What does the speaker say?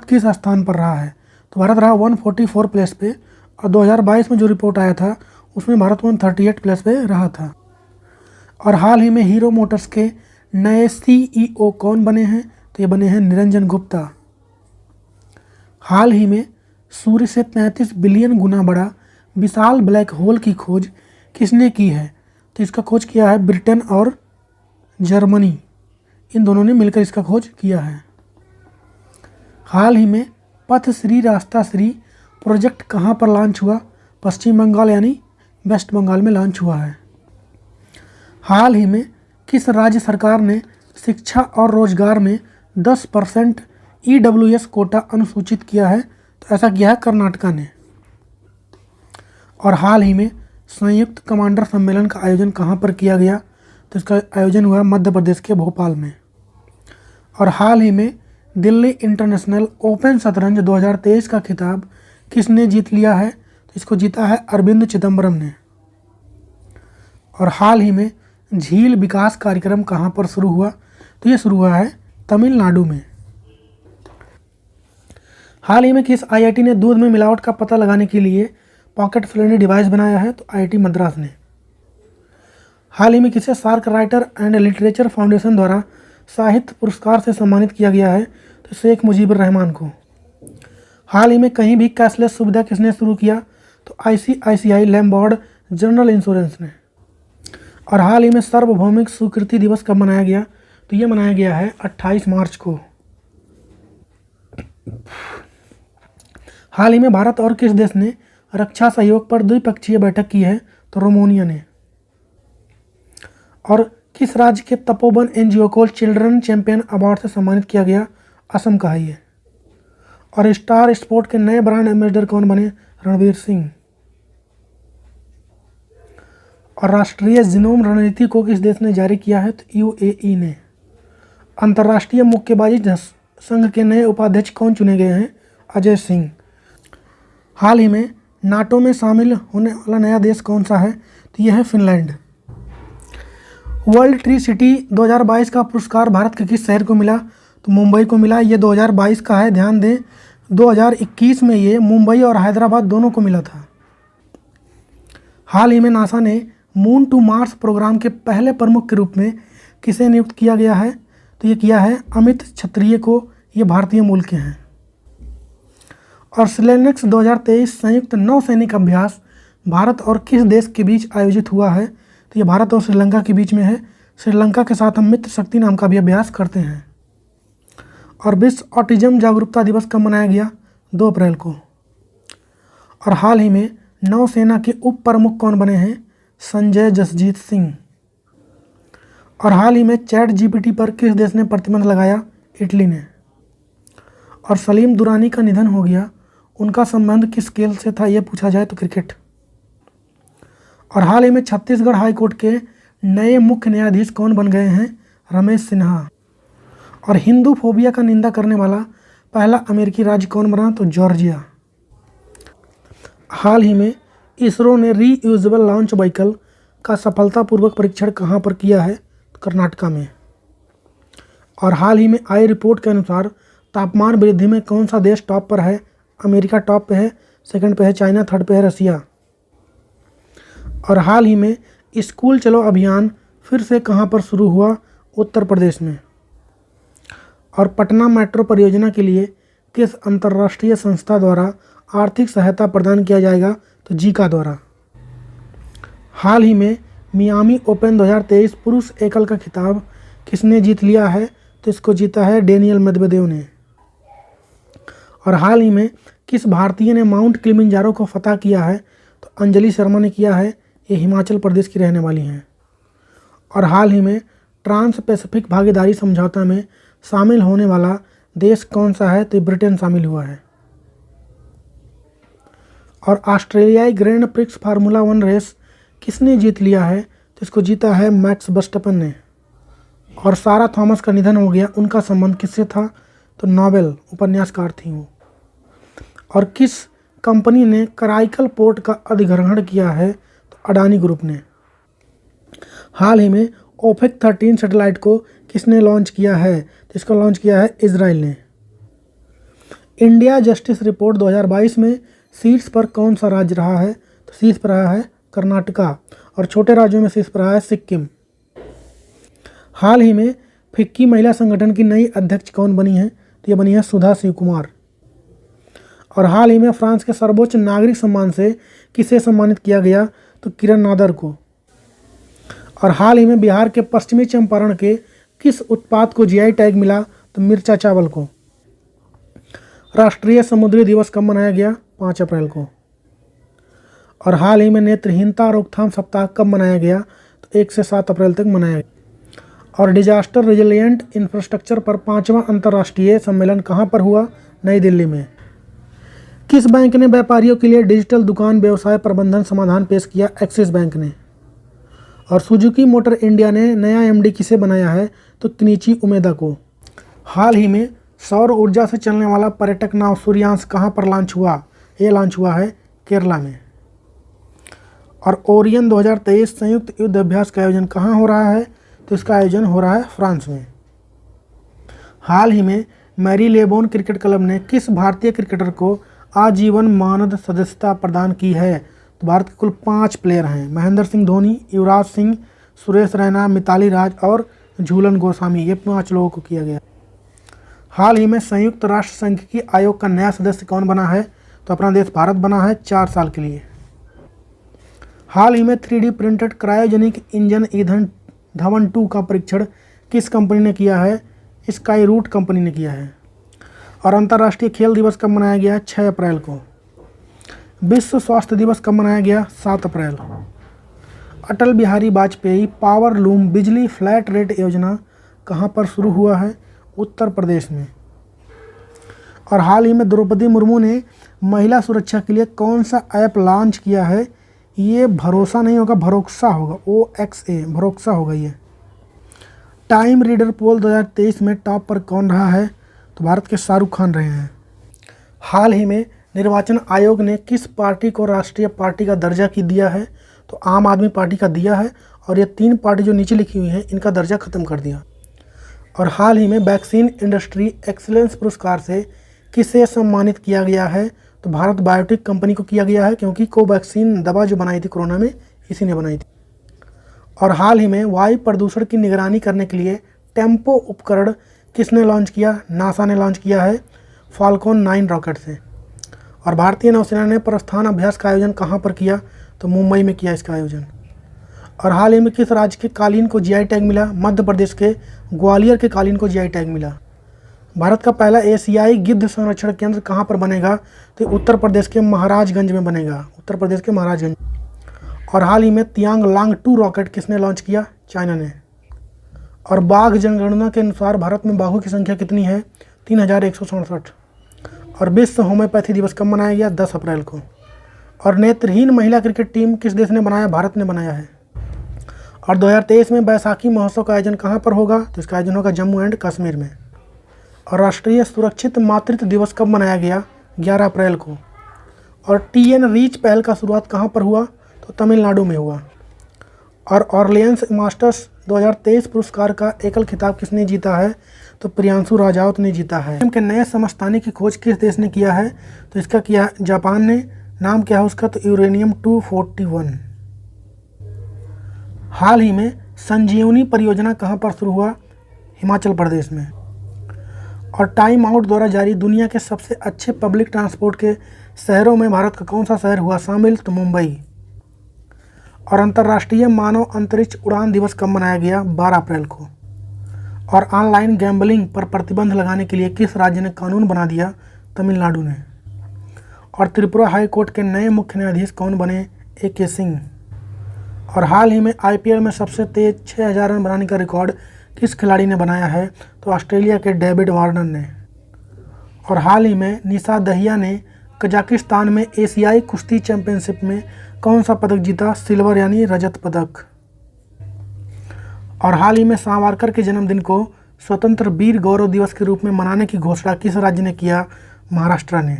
किस स्थान पर रहा है? तो भारत रहा 144 प्लेस पे, और 2022 में जो रिपोर्ट आया था उसमें भारत 138 प्लेस पे रहा था। और हाल ही में हीरो मोटर्स के नए CEO कौन बने हैं? तो ये बने हैं निरंजन गुप्ता। हाल ही में सूर्य से 33 बिलियन गुना बड़ा विशाल ब्लैक होल की खोज किसने की है? तो इसका खोज किया है ब्रिटेन और जर्मनी, इन दोनों ने मिलकर इसका खोज किया है। हाल ही में पथ श्री रास्ता श्री प्रोजेक्ट कहाँ पर लॉन्च हुआ? पश्चिम बंगाल यानी वेस्ट बंगाल में लॉन्च हुआ है। हाल ही में किस राज्य सरकार ने शिक्षा और रोजगार में 10% EWS कोटा अनुसूचित किया है? तो ऐसा किया है कर्नाटका ने। और हाल ही में संयुक्त कमांडर सम्मेलन का आयोजन कहाँ पर किया गया? तो इसका आयोजन हुआ मध्य प्रदेश के भोपाल में। और हाल ही में दिल्ली इंटरनेशनल ओपन शतरंज 2023 का खिताब किसने जीत लिया है? तो इसको जीता है अरविंद चिदम्बरम ने। और हाल ही में झील विकास कार्यक्रम कहाँ पर शुरू हुआ? तो ये शुरू हुआ है तमिलनाडु में। हाल ही में किस IIT ने दूध में मिलावट का पता लगाने के लिए पॉकेट फ्रेंडली डिवाइस बनाया है? तो IIT मद्रास ने। हाल ही में किसे SAARC writer and literature foundation द्वारा साहित्य पुरस्कार से सम्मानित किया गया है? तो शेख मुजीबुर रहमान को। हाल ही में कहीं भी कैशलेस सुविधा किसने शुरू किया? तो ICICI लैम्बॉर्ड जनरल इंश्योरेंस ने। और हाल ही में सार्वभौमिक स्वीकृति दिवस कब मनाया गया? तो ये मनाया गया है 28 मार्च को। हाल ही में भारत और किस देश ने रक्षा सहयोग पर द्विपक्षीय बैठक की है? तो रोमानिया ने। और किस राज्य के तपोवन NGO को चिल्ड्रन चैंपियन अवार्ड से सम्मानित किया गया? असम का है ये। और स्टार स्पोर्ट के नए ब्रांड एम्बेसडर कौन बने? रणवीर सिंह। और राष्ट्रीय जीनोम रणनीति को किस देश ने जारी किया है? तो UAE ने। अंतर्राष्ट्रीय मुक्केबाजी संघ के नए उपाध्यक्ष कौन चुने गए हैं? अजय सिंह। हाल ही में नाटो में शामिल होने वाला नया देश कौन सा है? तो यह है फिनलैंड। वर्ल्ड ट्री सिटी 2022 का पुरस्कार भारत के किस शहर को मिला? तो मुंबई को मिला। ये 2022 का है, ध्यान दें। 2021 में ये मुंबई और हैदराबाद दोनों को मिला था। हाल ही में नासा ने मून टू मार्स प्रोग्राम के पहले प्रमुख के रूप में किसे नियुक्त किया गया है? तो ये किया है अमित क्षत्रिय को। ये भारतीय मूल के हैं। और सिलेनेक्स 2023 संयुक्त नौसैनिक अभ्यास भारत और किस देश के बीच आयोजित हुआ है? तो ये भारत और श्रीलंका के बीच में है। श्रीलंका के साथ हम मित्र शक्ति नाम का भी अभ्यास करते हैं। और विश्व ऑटिज्म जागरूकता दिवस कब मनाया गया? 2 अप्रैल को। और हाल ही में नौसेना के उप प्रमुख कौन बने हैं? संजय जसजीत सिंह। और हाल ही में ChatGPT पर किस देश ने प्रतिबंध लगाया? इटली ने। और सलीम दुरानी का निधन हो गया, उनका संबंध किस खेल से था? ये पूछा जाए तो क्रिकेट। और हाल ही में छत्तीसगढ़ हाईकोर्ट के नए मुख्य न्यायाधीश कौन बन गए हैं? रमेश सिन्हा। और हिंदू फोबिया का निंदा करने वाला पहला अमेरिकी राज्य कौन बना? तो जॉर्जिया। हाल ही में इसरो ने रीयूजेबल लॉन्च व्हीकल का सफलतापूर्वक परीक्षण कहाँ पर किया है? कर्नाटका में। और हाल ही में आई रिपोर्ट के अनुसार तापमान वृद्धि में कौन सा देश टॉप पर है? अमेरिका टॉप पे है, सेकंड पे है चाइना, थर्ड पे है रसिया। और हाल ही में स्कूल चलो अभियान फिर से कहाँ पर शुरू हुआ? उत्तर प्रदेश में। और पटना मेट्रो परियोजना के लिए किस अंतर्राष्ट्रीय संस्था द्वारा आर्थिक सहायता प्रदान किया जाएगा? तो जीका द्वारा। हाल ही में मियामी ओपन 2023 पुरुष एकल का खिताब किसने जीत लिया है? तो इसको जीता है डेनियल मेदवेदेव ने। और हाल ही में किस भारतीय ने माउंट किलिमंजारो को फतह किया है? तो अंजलि शर्मा ने किया है। ये हिमाचल प्रदेश की रहने वाली हैं। और हाल ही में ट्रांस पैसिफिक भागीदारी समझौता में शामिल होने वाला देश कौन सा है? तो ब्रिटेन शामिल हुआ है। और ऑस्ट्रेलियाई ग्रैंड प्रिक्स फार्मूला 1 रेस किसने जीत लिया है? तो इसको जीता है मैक्स वर्स्टेपन ने। और सारा थॉमस का निधन हो गया, उनका संबंध किससे था? तो नोबेल उपन्यासकार थी वो। और किस कंपनी ने कराईकल पोर्ट का अधिग्रहण किया है? तो अडानी ग्रुप ने। हाल ही में ओपेक 13 सैटेलाइट को किसने लॉन्च किया है? तो इसको लॉन्च किया है इजराइल ने। इंडिया जस्टिस रिपोर्ट 2022 में शीर्ष पर कौन सा राज्य रहा है? तो शीर्ष पर रहा है कर्नाटका, और छोटे राज्यों में शीर्ष पर रहा है सिक्किम। हाल ही में फिक्की महिला संगठन की नई अध्यक्ष कौन बनी है? तो ये बनी है सुधा शिव कुमार। और हाल ही में फ्रांस के सर्वोच्च नागरिक सम्मान से किसे सम्मानित किया गया? तो किरण नादर को। और हाल ही में बिहार के पश्चिमी चंपारण के किस उत्पाद को जीआई टैग मिला? तो मिर्चा चावल को। राष्ट्रीय समुद्री दिवस कब मनाया गया? 5 अप्रैल को। और हाल ही में नेत्रहीनता रोकथाम सप्ताह कब मनाया गया? तो 1 से 7 अप्रैल तक मनाया गया। और डिजास्टर रेजिलिएंट इंफ्रास्ट्रक्चर पर 5वां अंतर्राष्ट्रीय सम्मेलन कहाँ पर हुआ? नई दिल्ली में। किस बैंक ने व्यापारियों के लिए डिजिटल दुकान व्यवसाय प्रबंधन समाधान पेश किया? एक्सिस बैंक ने। और सुजुकी मोटर इंडिया ने नया एमडी किसे बनाया है? तो किनिची उमेदा को। हाल ही में सौर ऊर्जा से चलने वाला पर्यटक नाव सूर्यांश कहाँ पर लॉन्च हुआ? ये लॉन्च हुआ है केरला में। और ओरियन 2023 संयुक्त युद्ध अभ्यास का आयोजन कहाँ हो रहा है? तो इसका आयोजन हो रहा है फ्रांस में। हाल ही में मैरीलेबोन क्रिकेट क्लब ने किस भारतीय क्रिकेटर को आजीवन मानद सदस्यता प्रदान की है? तो भारत के कुल 5 प्लेयर हैं। महेंद्र सिंह धोनी, युवराज सिंह, सुरेश रैना, मिताली राज और झूलन गोस्वामी, ये 5 लोगों को किया गया। हाल ही में संयुक्त राष्ट्र सांख्यिकी आयोग का नया सदस्य कौन बना है? तो अपना देश भारत बना है 4 साल के लिए। हाल ही में 3D प्रिंटेड क्रायोजेनिक इंजन ईंधन धवन 2 का परीक्षण किस कंपनी ने किया है? स्काई रूट कंपनी ने किया है। और अंतर्राष्ट्रीय खेल दिवस कब मनाया गया? 6 अप्रैल को। विश्व स्वास्थ्य दिवस कब मनाया गया? 7 अप्रैल। अटल बिहारी वाजपेयी पावर लूम बिजली फ्लैट रेट योजना कहाँ पर शुरू हुआ है? उत्तर प्रदेश में। और हाल ही में द्रौपदी मुर्मू ने महिला सुरक्षा के लिए कौन सा ऐप लॉन्च किया है? ये भरोसा नहीं होगा, भरोक्सा होगा, OXA, भरोक्सा होगा ये। टाइम रीडर पोल 2023 में टॉप पर कौन रहा है? तो भारत के शाहरुख खान रहे हैं। हाल ही में निर्वाचन आयोग ने किस पार्टी को राष्ट्रीय पार्टी का दर्जा की दिया है? तो आम आदमी पार्टी का दिया है, और ये 3 पार्टी जो नीचे लिखी हुई हैं इनका दर्जा खत्म कर दिया। और हाल ही में वैक्सीन इंडस्ट्री एक्सीलेंस पुरस्कार से किसे सम्मानित किया गया है? तो भारत बायोटेक कंपनी को किया गया है, क्योंकि कोवैक्सीन दवा जो बनाई थी कोरोना में इसी ने बनाई थी। और हाल ही में वायु प्रदूषण की निगरानी करने के लिए टेम्पो उपकरण किसने लॉन्च किया? नासा ने लॉन्च किया है फाल्कन 9 रॉकेट से। और भारतीय नौसेना ने प्रस्थान अभ्यास का आयोजन कहाँ पर किया? तो मुंबई में किया इसका आयोजन। और हाल ही में किस राज्य के कालीन को जीआई टैग मिला? मध्य प्रदेश के ग्वालियर के कालीन को जीआई टैग मिला। भारत का पहला एशियाई गिद्ध संरक्षण केंद्र कहाँ पर बनेगा? तो उत्तर प्रदेश के महाराजगंज में बनेगा, उत्तर प्रदेश के महाराजगंज। और हाल ही में तियांग-लांग 2 रॉकेट किसने लॉन्च किया? चाइना ने। और बाघ जनगणना के अनुसार भारत में बाघों की संख्या कितनी है? 3167। और विश्व होम्योपैथी दिवस कब मनाया गया? 10 अप्रैल को। और नेत्रहीन महिला क्रिकेट टीम किस देश ने बनाया? भारत ने बनाया है। और 2023 में बैसाखी महोत्सव का आयोजन कहाँ पर होगा? तो इसका आयोजन होगा जम्मू एंड कश्मीर में। और राष्ट्रीय सुरक्षित मातृत्व दिवस कब मनाया गया? 11 अप्रैल को। और TN रीच पहल का शुरुआत कहाँ पर हुआ? तो तमिलनाडु में हुआ। और ऑरलियंस मास्टर्स 2023 पुरस्कार का एकल खिताब किसने जीता है? तो प्रियांशु राजावत ने जीता है। के नए समस्थानिक की खोज किस देश ने किया है? तो इसका किया जापान ने। नाम क्या है उसका? तो यूरेनियम 241। हाल ही में संजीवनी परियोजना कहाँ पर शुरू हुआ? हिमाचल प्रदेश में। और टाइम आउट द्वारा जारी दुनिया के सबसे अच्छे पब्लिक ट्रांसपोर्ट के शहरों में भारत का कौन सा शहर हुआ शामिल? तो मुंबई। और अंतर्राष्ट्रीय मानव अंतरिक्ष उड़ान दिवस कब मनाया गया? 12 अप्रैल को। और ऑनलाइन गैम्बलिंग पर प्रतिबंध लगाने के लिए किस राज्य ने कानून बना दिया? तमिलनाडु ने। और त्रिपुरा हाई कोर्ट के नए मुख्य न्यायाधीश कौन बने? AK सिंह। और हाल ही में IPL में सबसे तेज 6000 रन बनाने का रिकॉर्ड किस खिलाड़ी ने बनाया है? तो ऑस्ट्रेलिया के डेविड वार्नर ने। और हाल ही में निशा दहिया ने कजाकिस्तान में एशियाई कुश्ती चैंपियनशिप में कौन सा पदक जीता? सिल्वर यानी रजत पदक। और हाल ही में सावरकर के जन्मदिन को स्वतंत्र वीर गौरव दिवस के रूप में मनाने की घोषणा किस राज्य ने किया? महाराष्ट्र ने।